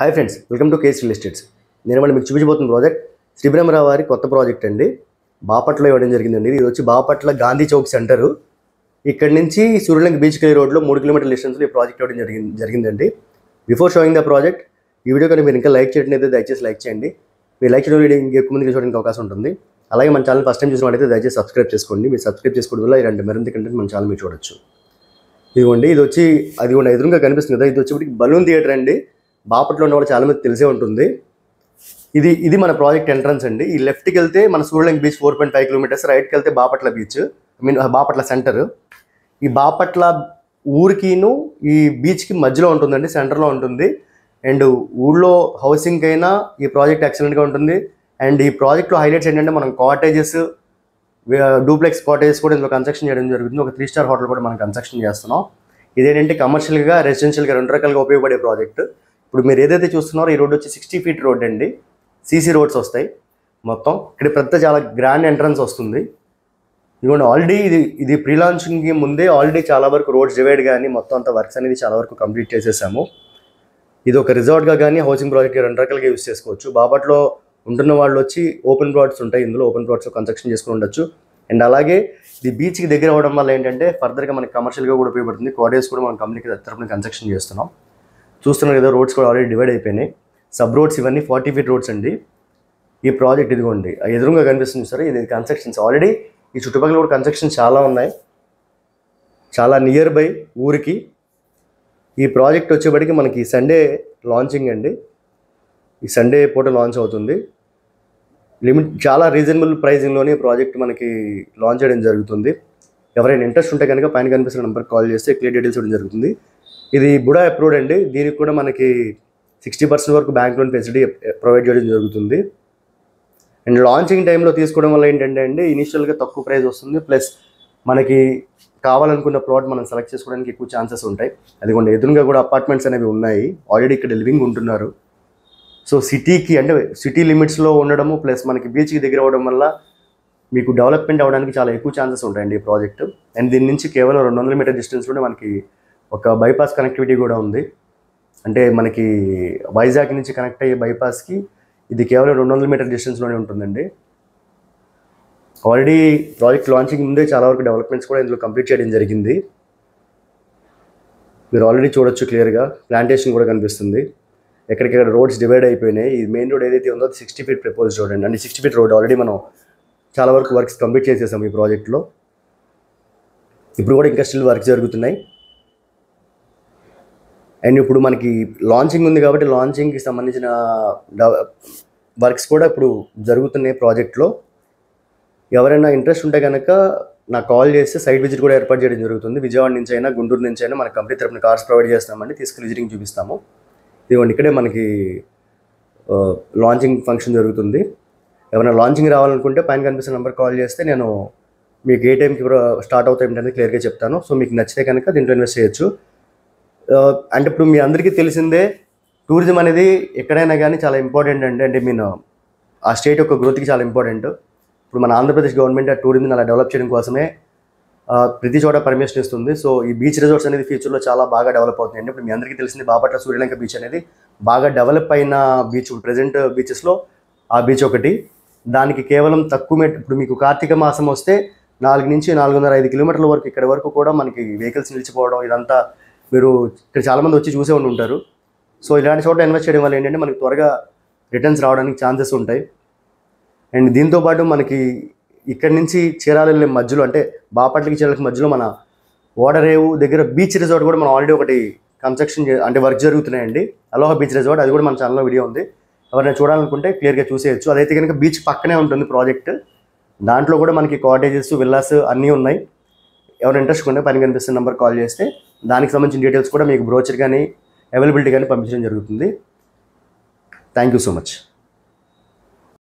Hi friends, welcome to case real estates. నేను మళ్ళీ మీకు చూపించబోతున్న ప్రాజెక్ట్ శ్రీబ్రహ్మరావు వారి కొత్త ప్రాజెక్ట్ అండి. బాపట్ల ఇవ్వడం జరిగిందండి. ఇది వచ్చి బాపట్ల గాంధీ చౌక్ సెంటరు. ఇక్కడ నుంచి సూర్యలంక బీచ్ కే రోడ్లో 3 కిలోమీటర్ల డిస్టెన్స్లో ఈ ప్రాజెక్ట్ ఇవ్వడం జరిగిందండి. బిఫోర్ షోయింగ్ ద ప్రాజెక్ట్, ఈ వీడియో కానీ మీరు ఇంకా లైక్ చేయడం అయితే దయచేసి లైక్ చేయండి. మీరు లైక్ చేయడం వీడియో ఇంకా ఎక్కువ మందికి చూడడానికి అవకాశం ఉంటుంది. అలాగే మన ఛానల్ ఫస్ట్ టైం చూసినట్లయితే దయచేసి సబ్స్క్రైబ్ చేసుకోండి. మీరు సబ్స్క్రైబ్ చేసుకోవడం వల్ల ఇలాంటి మరింత కంటెంట్ మన ఛానల్ మీరు చూడొచ్చు. ఇదిగోండి, ఇది వచ్చి అది కూడా ఎదురుగా కనిపిస్తుంది కదా, ఇది వచ్చేప్పటికి బలూన్ థియేటర్ అండి. బాపట్లో ఉన్న వాళ్ళు చాలా మంది తెలిసే ఉంటుంది. ఇది మన ప్రాజెక్ట్ ఎంట్రన్స్ అండి. ఈ లెఫ్ట్కి వెళ్తే మన సూర్యలంక బీచ్ 4.5 కిలోమీటర్స్, రైట్కి వెళ్తే బాపట్ల బీచ్, బాపట్ల సెంటర్. ఈ బాపట్ల ఊరికిను ఈ బీచ్కి మధ్యలో ఉంటుందండి, సెంటర్లో ఉంటుంది. అండ్ ఊళ్ళో హౌసింగ్ అయినా ఈ ప్రాజెక్ట్ ఎక్సలెంట్గా ఉంటుంది. అండ్ ఈ ప్రాజెక్ట్లో హైలైట్స్ ఏంటంటే మనం కాటేజెస్, డూప్లెక్స్ కాటేజెస్ కూడా ఇందులో కన్స్ట్రక్షన్ చేయడం జరుగుతుంది. ఒక 3 స్టార్ హోటల్ కూడా మనం కన్స్ట్రక్షన్ చేస్తున్నాం. ఇదేంటంటే కమర్షియల్గా, రెసిడెన్షియల్గా 2 రకాలుగా ఉపయోగపడే ప్రాజెక్ట్. ఇప్పుడు మీరు ఏదైతే చూస్తున్నారో ఈ రోడ్ వచ్చి 60 ఫీట్ రోడ్ అండి. సీసీ రోడ్స్ వస్తాయి మొత్తం. ఇక్కడ పెద్ద చాలా గ్రాండ్ ఎంట్రన్స్ వస్తుంది. ఇదిగోండి, ఆల్రెడీ ఇది ప్రీ లాంచింగ్కి ముందే ఆల్రెడీ చాలా వరకు రోడ్స్ డివైడ్ కానీ మొత్తం అంత వర్క్స్ అనేది చాలా వరకు కంప్లీట్ చేసేసాము. ఇది ఒక రిసార్ట్గా కానీ హౌసింగ్ ప్రాజెక్ట్గా 2 రకాలుగా యూజ్ చేసుకోవచ్చు. బాపట్లో ఉంటున్న వాళ్ళు వచ్చి ఓపెన్ ప్లాట్స్ ఉంటాయి, ఇందులో ఓపెన్ ప్లాట్స్ కన్స్ట్రక్షన్ చేసుకుని ఉండొచ్చు. అండ్ అలాగే ఇది బీచ్కి దగ్గర అవ్వడం వల్ల ఏంటంటే ఫర్దర్గా మనకి కమర్షియల్గా కూడా ఉపయోగపడుతుంది. కాటేజ్ కూడా మనం కంపెనీకి తరపున కన్స్ట్రక్షన్ చేస్తున్నాం. చూస్తున్నారు కదా, రోడ్స్ కూడా ఆల్రెడీ డివైడ్ అయిపోయినాయి. సబ్ రోడ్స్ ఇవన్నీ 40 ఫీట్ రోడ్స్ అండి. ఈ ప్రాజెక్ట్ ఇదిగోండి ఎదురుగా కనిపిస్తుంది సరే, ఇది కన్స్ట్రక్షన్స్ ఆల్రెడీ ఈ చుట్టుపక్కల కూడా కన్స్ట్రక్షన్ చాలా ఉన్నాయి, చాలా నియర్ బై ఊరికి. ఈ ప్రాజెక్ట్ వచ్చేప్పటికి మనకి సండే లాంచింగ్ అండి. ఈ సండే పూట లాంచ్ అవుతుంది. చాలా రీజనబుల్ ప్రైజింగ్లోనే ప్రాజెక్ట్ మనకి లాంచ్ చేయడం జరుగుతుంది. ఎవరైనా ఇంట్రెస్ట్ ఉంటే కనుక పైన కనిపిస్తున్న నెంబర్కి కాల్ చేస్తే క్లియర్ డీటెయిల్స్ ఇవ్వడం జరుగుతుంది. ఇది బుడా అప్రూవ్డ్ అండి. దీనికి కూడా మనకి 60% వరకు బ్యాంక్ లోన్ ఫెసిలిటీ ప్రొవైడ్ చేయడం జరుగుతుంది. అండ్ లాంచింగ్ టైంలో తీసుకోవడం వల్ల ఏంటంటే అండి ఇనిషియల్గా తక్కువ ప్రైస్ వస్తుంది, ప్లస్ మనకి కావాలనుకున్న ప్లాట్ మనం సెలెక్ట్ చేసుకోవడానికి ఎక్కువ ఛాన్సెస్ ఉంటాయి. అదిగోండి ఎదురుగా కూడా అపార్ట్మెంట్స్ అనేవి ఉన్నాయి, ఆల్రెడీ ఇక్కడ లివింగ్ ఉంటున్నారు. సో సిటీకి అంటే సిటీ లిమిట్స్లో ఉండడము ప్లస్ మనకి బీచ్కి దగ్గర అవ్వడం వల్ల మీకు డెవలప్మెంట్ అవ్వడానికి చాలా ఎక్కువ ఛాన్సెస్ ఉంటాయండి ఈ ప్రాజెక్టు. అండ్ దీని నుంచి కేవలం 200 మీటర్ డిస్టెన్స్లోనే మనకి ఒక బైపాస్ కనెక్టివిటీ కూడా ఉంది. అంటే మనకి వైజాగ్ నుంచి కనెక్ట్ అయ్యే బైపాస్కి ఇది కేవలం 200 మీటర్ డిస్టెన్స్లోనే ఉంటుందండి. ఆల్రెడీ ప్రాజెక్ట్ లాంచింగ్ ముందే చాలా వరకు డెవలప్మెంట్స్ కూడా ఇందులో కంప్లీట్ చేయడం జరిగింది. మీరు ఆల్రెడీ చూడొచ్చు క్లియర్గా, ప్లాంటేషన్ కూడా కనిపిస్తుంది. ఎక్కడికెక్కడ రోడ్స్ డివైడ్ అయిపోయినాయి. ఈ మెయిన్ రోడ్ ఏదైతే ఉందో 60 ఫీట్ ప్రపోజ్ రోడ్ అండి. అంటే 60 ఫీట్ రోడ్ ఆల్రెడీ మనం చాలా వరకు వర్క్స్ కంప్లీట్ చేసేసాం ఈ ప్రాజెక్ట్లో. ఇప్పుడు కూడా ఇంకా స్టిల్ వర్క్ జరుగుతున్నాయి. అండ్ ఇప్పుడు మనకి లాంచింగ్ ఉంది కాబట్టి లాంచింగ్కి సంబంధించిన వర్క్స్ కూడా ఇప్పుడు జరుగుతున్నాయి ప్రాజెక్ట్లో. ఎవరైనా ఇంట్రెస్ట్ ఉంటే కనుక నాకు కాల్ చేస్తే సైట్ విజిట్ కూడా ఏర్పాటు చేయడం జరుగుతుంది. విజయవాడ నుంచి అయినా గుంటూరు నుంచి అయినా మన కంపెనీ తరపున కార్స్ ప్రొవైడ్ చేస్తామండి, తీసుకెళ్ళి విజిటింగ్ చూపిస్తాము. ఇదిగోండి ఇక్కడే మనకి లాంచింగ్ ఫంక్షన్ జరుగుతుంది. ఎవరైనా లాంచింగ్ రావాలనుకుంటే పైన కనిపిస్తున్న నెంబర్ కాల్ చేస్తే నేను మీకు ఏ టైంకి స్టార్ట్ అవుతాయి ఏంటనేది క్లియర్గా చెప్తాను. సో మీకు నచ్చితే కనుక దీంట్లో ఇన్వెస్ట్ చేయొచ్చు. అంటే ఇప్పుడు మీ అందరికీ తెలిసిందే, టూరిజం అనేది ఎక్కడైనా కానీ చాలా ఇంపార్టెంట్ అండి. అంటే మీను ఆ స్టేట్ యొక్క గ్రోత్కి చాలా ఇంపార్టెంట్. ఇప్పుడు మన ఆంధ్రప్రదేశ్ గవర్నమెంట్ ఆ టూరిజం అలా డెవలప్ చేయడం కోసమే ప్రతి చోట పర్మిషన్ ఇస్తుంది. సో ఈ బీచ్ రిసార్ట్స్ అనేది ఫ్యూచర్లో చాలా బాగా డెవలప్ అవుతుంది. ఇప్పుడు మీ అందరికీ తెలిసింది బాపట్ల సూర్యలంక బీచ్ అనేది బాగా డెవలప్ అయిన బీచ్. ప్రజెంట్ బీచెస్లో ఆ బీచ్ ఒకటి. దానికి కేవలం తక్కువ ఇప్పుడు మీకు కార్తీక మాసం వస్తే 4 నుంచి 4.5 కిలోమీటర్ల వరకు ఇక్కడ వరకు కూడా మనకి వెహికల్స్ నిలిచిపోవడం, ఇదంతా మీరు ఇక్కడ చాలామంది వచ్చి చూసే ఉంటారు. సో ఇలాంటి చోట ఇన్వెస్ట్ చేయడం వల్ల ఏంటంటే మనకి త్వరగా రిటర్న్స్ రావడానికి ఛాన్సెస్ ఉంటాయి. అండ్ దీంతోపాటు మనకి ఇక్కడి నుంచి చీరాల వెళ్ళే మధ్యలో, అంటే బాపట్లకి చీరాలకి మధ్యలో మన ఓడరేవు దగ్గర బీచ్ రిసార్ట్ కూడా మనం ఆల్రెడీ ఒకటి కన్స్ట్రక్షన్ అంటే వర్క్ జరుగుతున్నాయండి. అలోహా బీచ్ రిసార్ట్, అది కూడా మన ఛానల్లో వీడియో ఉంది. ఎవరైనా చూడాలనుకుంటే క్లియర్గా చూసేయచ్చు. అదైతే కనుక బీచ్ పక్కనే ఉంటుంది ప్రాజెక్ట్. దాంట్లో కూడా మనకి కాటేజెస్, విల్లాస్ అన్నీ ఉన్నాయి. ఎవరైనా ఇంట్రెస్ట్ ఉంటే పైన కనిపిస్తున్న నెంబర్ కాల్ చేస్తే దానికి సంబంధించిన డీటెయిల్స్ కూడా మీకు బ్రోచర్ కానీ అవైలబిలిటీ కానీ పంపించడం జరుగుతుంది. Thank you so much.